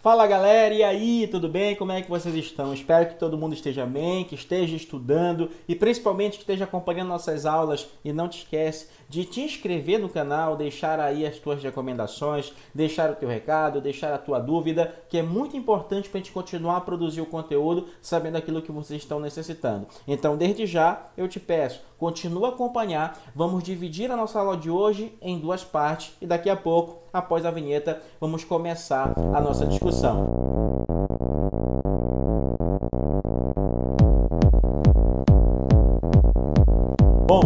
Fala galera, e aí, tudo bem? Como é que vocês estão? Espero que todo mundo esteja bem, que esteja estudando e principalmente que esteja acompanhando nossas aulas. E não te esquece de te inscrever no canal, deixar aí as tuas recomendações, deixar o teu recado, deixar a tua dúvida, que é muito importante para a gente continuar a produzir o conteúdo sabendo aquilo que vocês estão necessitando. Então, desde já, eu te peço, continua a acompanhar, vamos dividir a nossa aula de hoje em duas partes e daqui a pouco, após a vinheta, vamos começar a nossa discussão. Bom,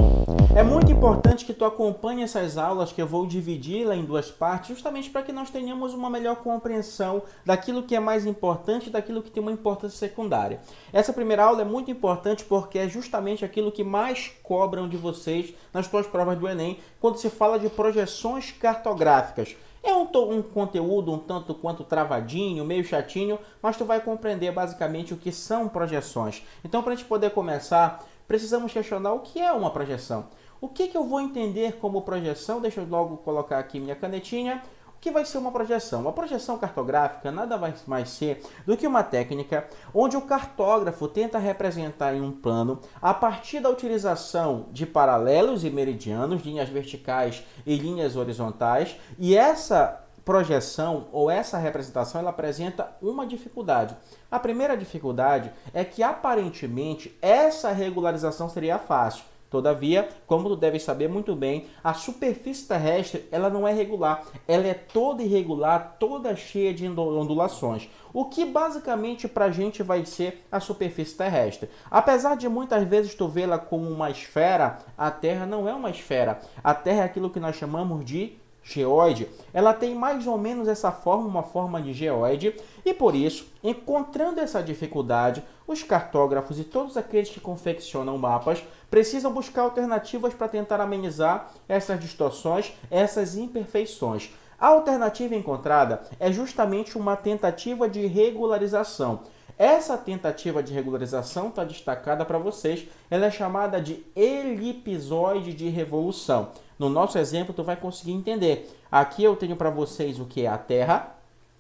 é muito importante que tu acompanhe essas aulas que eu vou dividi-la em duas partes, justamente para que nós tenhamos uma melhor compreensão daquilo que é mais importante e daquilo que tem uma importância secundária. Essa primeira aula é muito importante porque é justamente aquilo que mais cobram de vocês nas suas provas do Enem, quando se fala de projeções cartográficas. É um conteúdo um tanto quanto travadinho, meio chatinho, mas tu vai compreender basicamente o que são projeções. Então, para a gente poder começar, precisamos questionar o que é uma projeção. O que eu vou entender como projeção? Deixa eu logo colocar aqui minha canetinha. O que vai ser uma projeção? Uma projeção cartográfica nada mais ser do que uma técnica onde o cartógrafo tenta representar em um plano, a partir da utilização de paralelos e meridianos, linhas verticais e linhas horizontais, e essa projeção ou essa representação ela apresenta uma dificuldade. A primeira dificuldade é que aparentemente essa regularização seria fácil. Todavia, como tu deve saber muito bem, a superfície terrestre ela não é regular, ela é toda irregular, toda cheia de ondulações. O que basicamente para a gente vai ser a superfície terrestre. Apesar de muitas vezes tu vê-la como uma esfera, a Terra não é uma esfera. A Terra é aquilo que nós chamamos de geóide. Ela tem mais ou menos essa forma, uma forma de geóide, e por isso, encontrando essa dificuldade, os cartógrafos e todos aqueles que confeccionam mapas precisam buscar alternativas para tentar amenizar essas distorções, essas imperfeições. A alternativa encontrada é justamente uma tentativa de regularização. Essa tentativa de regularização está destacada para vocês, ela é chamada de elipsoide de revolução. No nosso exemplo, tu vai conseguir entender. Aqui eu tenho para vocês o que é a Terra,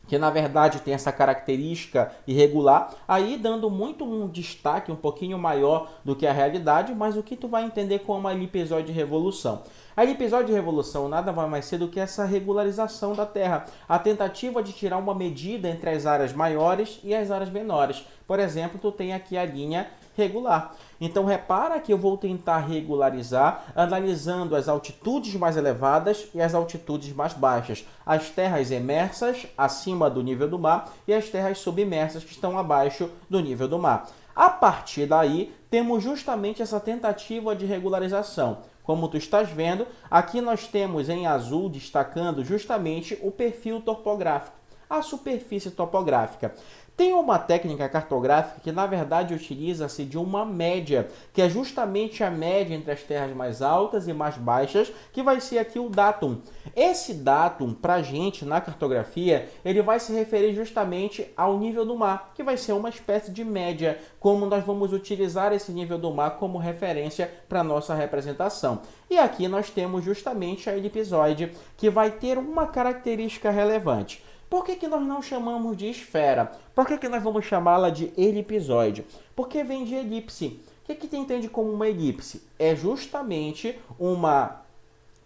que na verdade tem essa característica irregular, aí dando muito um destaque um pouquinho maior do que a realidade, mas o que tu vai entender como a elipsoide de revolução. A elipsoide de revolução nada mais ser do que essa regularização da Terra, a tentativa de tirar uma medida entre as áreas maiores e as áreas menores. Por exemplo, tu tem aqui a linha regular. Então repara que eu vou tentar regularizar analisando as altitudes mais elevadas e as altitudes mais baixas, as terras emersas acima do nível do mar e as terras submersas que estão abaixo do nível do mar. A partir daí, temos justamente essa tentativa de regularização. Como tu estás vendo, aqui nós temos em azul destacando justamente o perfil topográfico, a superfície topográfica. Tem uma técnica cartográfica que, na verdade, utiliza-se de uma média, que é justamente a média entre as terras mais altas e mais baixas, que vai ser aqui o datum. Esse datum, para a gente, na cartografia, ele vai se referir justamente ao nível do mar, que vai ser uma espécie de média, como nós vamos utilizar esse nível do mar como referência para a nossa representação. E aqui nós temos justamente a elipsoide, que vai ter uma característica relevante. Por que nós não chamamos de esfera? Por que nós vamos chamá-la de elipsoide? Porque vem de elipse. O que tu entende como uma elipse? É justamente uma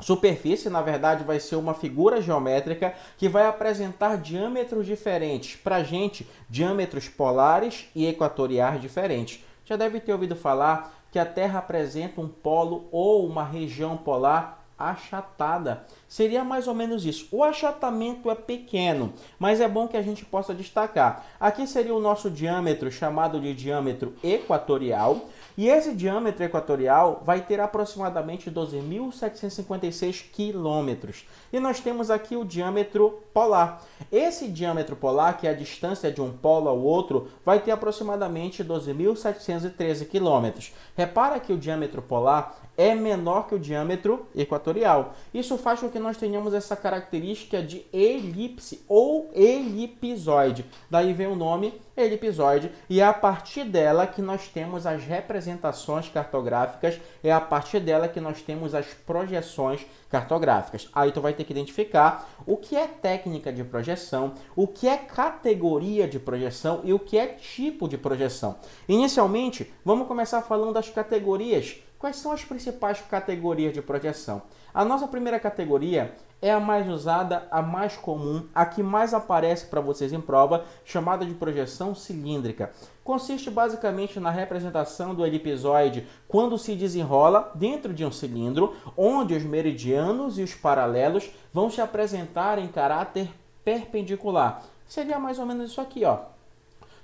superfície, na verdade vai ser uma figura geométrica que vai apresentar diâmetros diferentes. Para a gente, diâmetros polares e equatoriais diferentes. Já deve ter ouvido falar que a Terra apresenta um polo ou uma região polar achatada. Seria mais ou menos isso. O achatamento é pequeno, mas é bom que a gente possa destacar. Aqui seria o nosso diâmetro, chamado de diâmetro equatorial, e esse diâmetro equatorial vai ter aproximadamente 12.756 quilômetros. E nós temos aqui o diâmetro polar. Esse diâmetro polar, que é a distância de um polo ao outro, vai ter aproximadamente 12.713 quilômetros. Repara que o diâmetro polar é menor que o diâmetro equatorial. Isso faz com que nós tenhamos essa característica de elipse ou elipsoide. Daí vem o nome elipsoide, e é a partir dela que nós temos as representações cartográficas, é a partir dela que nós temos as projeções cartográficas. Aí tu vai ter que identificar o que é técnica de projeção, o que é categoria de projeção e o que é tipo de projeção. Inicialmente, vamos começar falando das categorias. Quais são as principais categorias de projeção? A nossa primeira categoria é a mais usada, a mais comum, a que mais aparece para vocês em prova, chamada de projeção cilíndrica. Consiste basicamente na representação do elipsoide quando se desenrola dentro de um cilindro, onde os meridianos e os paralelos vão se apresentar em caráter perpendicular. Seria mais ou menos isso aqui, ó.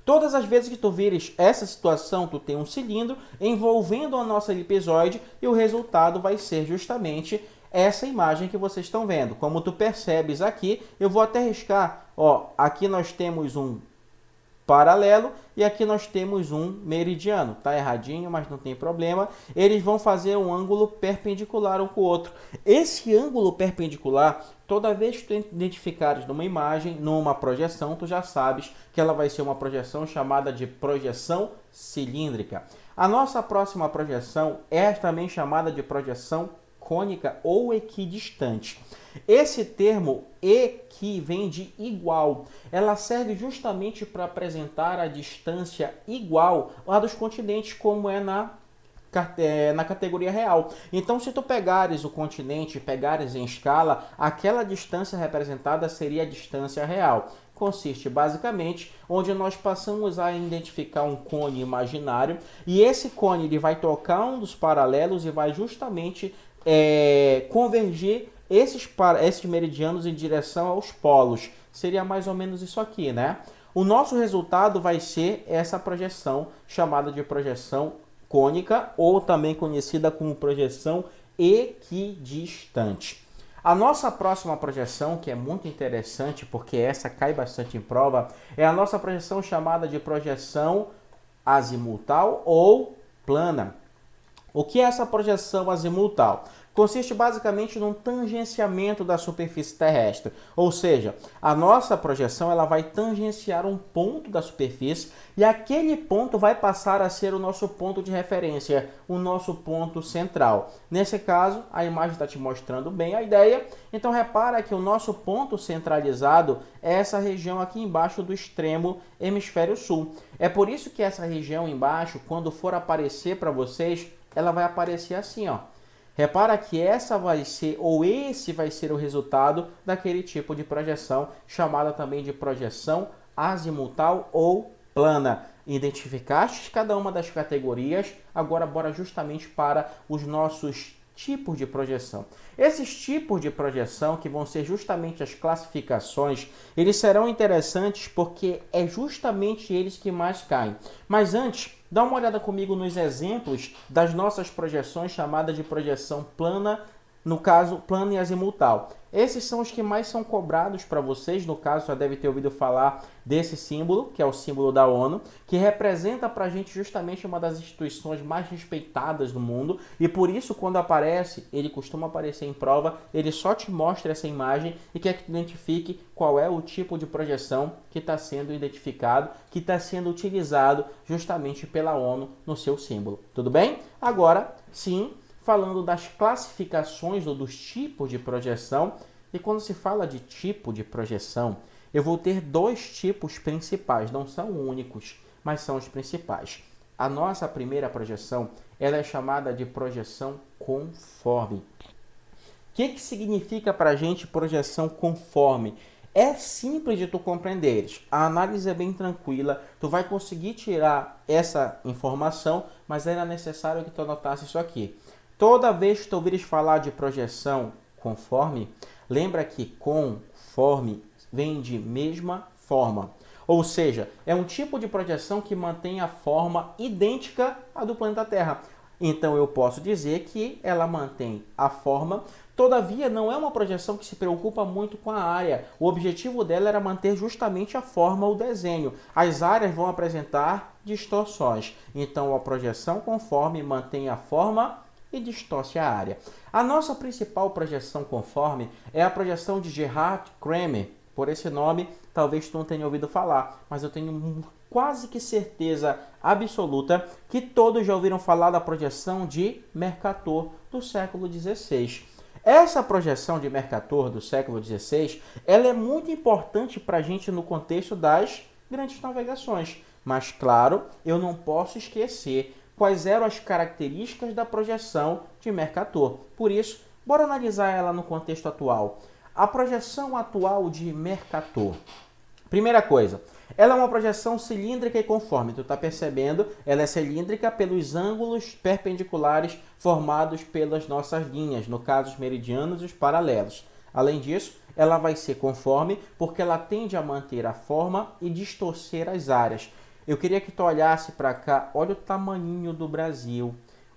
Todas as vezes que tu vires essa situação, tu tem um cilindro envolvendo a nossa elipsoide e o resultado vai ser justamente essa imagem que vocês estão vendo. Como tu percebes aqui, eu vou até riscar, ó, aqui nós temos um paralelo e aqui nós temos um meridiano. Tá erradinho, mas não tem problema. Eles vão fazer um ângulo perpendicular um com o outro. Esse ângulo perpendicular, toda vez que tu identificares numa imagem, numa projeção, tu já sabes que ela vai ser uma projeção chamada de projeção cilíndrica. A nossa próxima projeção é também chamada de projeção cônica ou equidistante. Esse termo equi vem de igual. Ela serve justamente para apresentar a distância igual à dos continentes, como é na categoria real. Então, se tu pegares o continente e pegares em escala, aquela distância representada seria a distância real. Consiste basicamente onde nós passamos a identificar um cone imaginário e esse cone ele vai tocar um dos paralelos e vai justamente convergir esses meridianos em direção aos polos. Seria mais ou menos isso aqui, né? O nosso resultado vai ser essa projeção chamada de projeção cônica ou também conhecida como projeção equidistante. A nossa próxima projeção, que é muito interessante porque essa cai bastante em prova, é a nossa projeção chamada de projeção azimutal ou plana. O que é essa projeção azimutal? Consiste basicamente num tangenciamento da superfície terrestre, ou seja, a nossa projeção ela vai tangenciar um ponto da superfície e aquele ponto vai passar a ser o nosso ponto de referência, o nosso ponto central. Nesse caso, a imagem está te mostrando bem a ideia, então repara que o nosso ponto centralizado é essa região aqui embaixo do extremo hemisfério sul. É por isso que essa região embaixo, quando for aparecer para vocês, ela vai aparecer assim, ó. Repara que essa vai ser, ou esse vai ser o resultado daquele tipo de projeção, chamada também de projeção azimutal ou plana. Identificaste cada uma das categorias, agora bora justamente para os nossos tipos de projeção. Esses tipos de projeção, que vão ser justamente as classificações, eles serão interessantes porque é justamente eles que mais caem. Mas antes, dá uma olhada comigo nos exemplos das nossas projeções chamadas de projeção plana, no caso, plana e azimutal. Esses são os que mais são cobrados para vocês, no caso, já deve ter ouvido falar desse símbolo, que é o símbolo da ONU, que representa para a gente justamente uma das instituições mais respeitadas do mundo, e por isso, quando aparece, ele costuma aparecer em prova, ele só te mostra essa imagem e quer que tu identifique qual é o tipo de projeção que está sendo identificado, que está sendo utilizado justamente pela ONU no seu símbolo. Tudo bem? Agora, sim, falando das classificações ou dos tipos de projeção. E quando se fala de tipo de projeção, eu vou ter dois tipos principais, não são únicos, mas são os principais. A nossa primeira projeção, ela é chamada de projeção conforme. O que significa para a gente projeção conforme? É simples de tu compreenderes. A análise é bem tranquila, tu vai conseguir tirar essa informação, mas era necessário que tu anotasse isso aqui. Toda vez que tu ouvires falar de projeção conforme, lembra que conforme vem de mesma forma. Ou seja, é um tipo de projeção que mantém a forma idêntica à do planeta Terra. Então eu posso dizer que ela mantém a forma, todavia não é uma projeção que se preocupa muito com a área. O objetivo dela era manter justamente a forma, o desenho. As áreas vão apresentar distorções. Então a projeção conforme mantém a forma e distorce a área. A nossa principal projeção conforme é a projeção de Gerhard Kramer. Por esse nome, talvez tu não tenha ouvido falar, mas eu tenho quase que certeza absoluta que todos já ouviram falar da projeção de Mercator do século XVI. Essa projeção de Mercator do século XVI, ela é muito importante para a gente no contexto das grandes navegações. Mas, claro, eu não posso esquecer quais eram as características da projeção de Mercator. Por isso, bora analisar ela no contexto atual. A projeção atual de Mercator. Primeira coisa, ela é uma projeção cilíndrica e conforme. Tu está percebendo, ela é cilíndrica pelos ângulos perpendiculares formados pelas nossas linhas, no caso os meridianos e os paralelos. Além disso, ela vai ser conforme porque ela tende a manter a forma e distorcer as áreas. Eu queria que tu olhasse para cá, olha o tamanhinho do Brasil,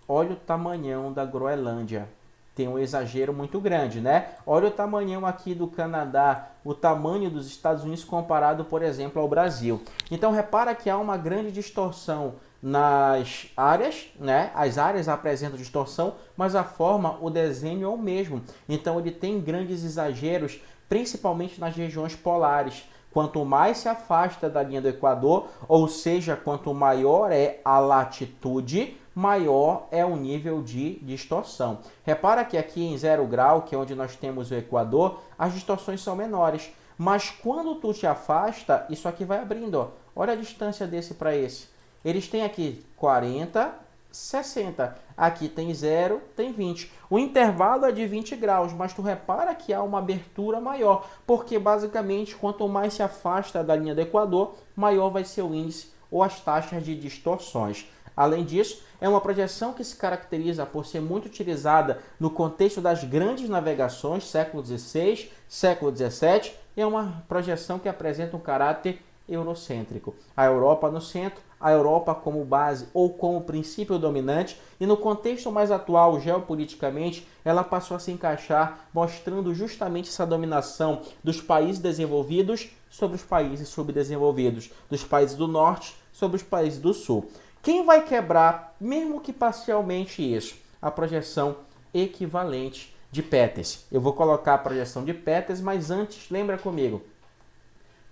olha o tamanhão da Groenlândia. Tem um exagero muito grande, né? Olha o tamanhão aqui do Canadá, o tamanho dos Estados Unidos comparado, por exemplo, ao Brasil. Então, repara que há uma grande distorção nas áreas, né? As áreas apresentam distorção, mas a forma, o desenho é o mesmo. Então, ele tem grandes exageros, principalmente nas regiões polares. Quanto mais se afasta da linha do Equador, ou seja, quanto maior é a latitude, maior é o nível de distorção. Repara que aqui em 0 grau, que é onde nós temos o Equador, as distorções são menores. Mas quando tu te afasta, isso aqui vai abrindo. Ó. Olha a distância desse para esse. Eles têm aqui 40, 60. Aqui tem 0, tem 20. O intervalo é de 20 graus, mas tu repara que há uma abertura maior, porque basicamente quanto mais se afasta da linha do Equador, maior vai ser o índice ou as taxas de distorções. Além disso, é uma projeção que se caracteriza por ser muito utilizada no contexto das grandes navegações, século XVI, século XVII, e é uma projeção que apresenta um caráter eurocêntrico. A Europa no centro, a Europa como base ou como princípio dominante, e no contexto mais atual, geopoliticamente, ela passou a se encaixar, mostrando justamente essa dominação dos países desenvolvidos sobre os países subdesenvolvidos, dos países do norte sobre os países do sul. Quem vai quebrar, mesmo que parcialmente isso? A projeção equivalente de Peters. Eu vou colocar a projeção de Peters, mas antes, lembra comigo.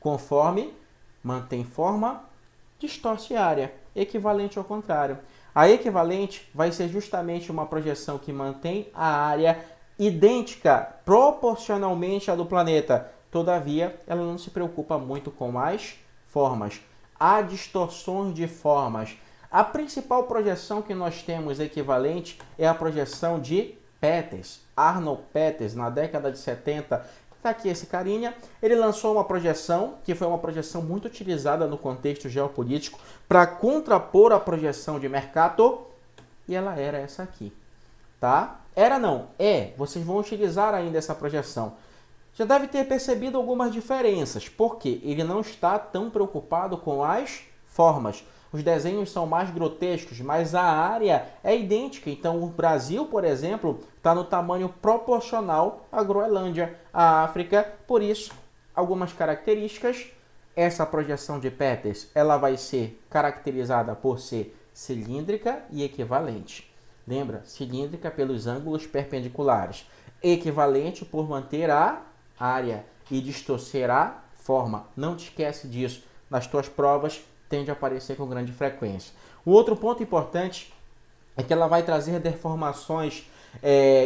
Conforme, mantém forma, distorce área. Equivalente ao contrário. A equivalente vai ser justamente uma projeção que mantém a área idêntica, proporcionalmente à do planeta. Todavia, ela não se preocupa muito com as formas. Há distorções de formas. A principal projeção que nós temos equivalente é a projeção de Peters. Arnold Peters, na década de 70, está aqui esse carinha, ele lançou uma projeção, que foi uma projeção muito utilizada no contexto geopolítico, para contrapor a projeção de Mercator, e ela era essa aqui, tá? Era não, é, vocês vão utilizar ainda essa projeção. Já deve ter percebido algumas diferenças, porque ele não está tão preocupado com as formas. Os desenhos são mais grotescos, mas a área é idêntica. Então, o Brasil, por exemplo, está no tamanho proporcional à Groenlândia, à África. Por isso, algumas características. Essa projeção de Peters, ela vai ser caracterizada por ser cilíndrica e equivalente. Lembra? Cilíndrica pelos ângulos perpendiculares. Equivalente por manter a área e distorcer a forma. Não te esquece disso. Nas tuas provas, tende a aparecer com grande frequência. Um outro ponto importante é que ela vai trazer deformações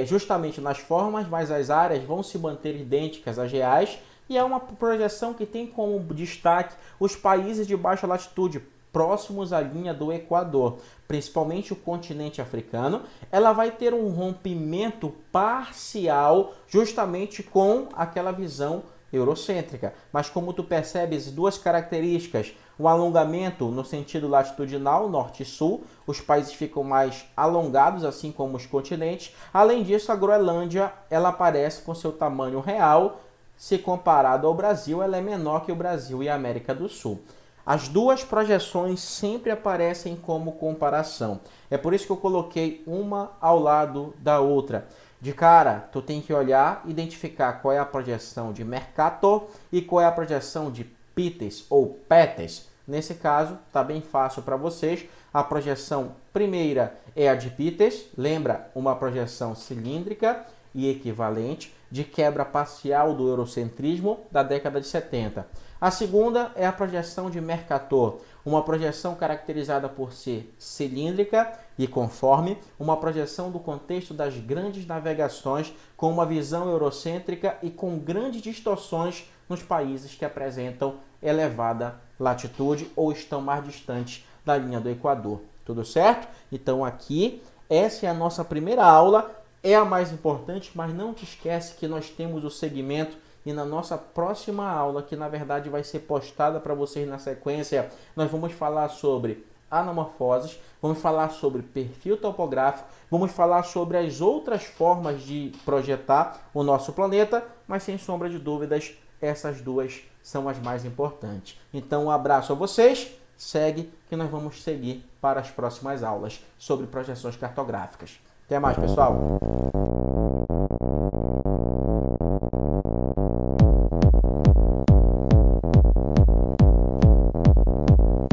justamente nas formas, mas as áreas vão se manter idênticas às reais, e é uma projeção que tem como destaque os países de baixa latitude, próximos à linha do Equador, principalmente o continente africano. Ela vai ter um rompimento parcial justamente com aquela visão eurocêntrica. Mas como tu percebes, duas características: o alongamento no sentido latitudinal, norte e sul, os países ficam mais alongados, assim como os continentes. Além disso, a Groenlândia, ela aparece com seu tamanho real, se comparado ao Brasil, ela é menor que o Brasil e a América do Sul. As duas projeções sempre aparecem como comparação. É por isso que eu coloquei uma ao lado da outra. De cara, tu tem que olhar, identificar qual é a projeção de Mercator e qual é a projeção de Peters ou Peters. Nesse caso, está bem fácil para vocês. A projeção primeira é a de Peters, lembra, uma projeção cilíndrica e equivalente de quebra parcial do eurocentrismo da década de 70. A segunda é a projeção de Mercator, uma projeção caracterizada por ser cilíndrica e conforme, uma projeção do contexto das grandes navegações com uma visão eurocêntrica e com grandes distorções nos países que apresentam elevada latitude ou estão mais distantes da linha do Equador. Tudo certo? Então aqui, essa é a nossa primeira aula, é a mais importante, mas não te esquece que nós temos o segmento e na nossa próxima aula, que na verdade vai ser postada para vocês na sequência, nós vamos falar sobre anamorfoses, vamos falar sobre perfil topográfico, vamos falar sobre as outras formas de projetar o nosso planeta, mas sem sombra de dúvidas, essas duas são as mais importantes. Então, um abraço a vocês, segue que nós vamos seguir para as próximas aulas sobre projeções cartográficas. Até mais, pessoal!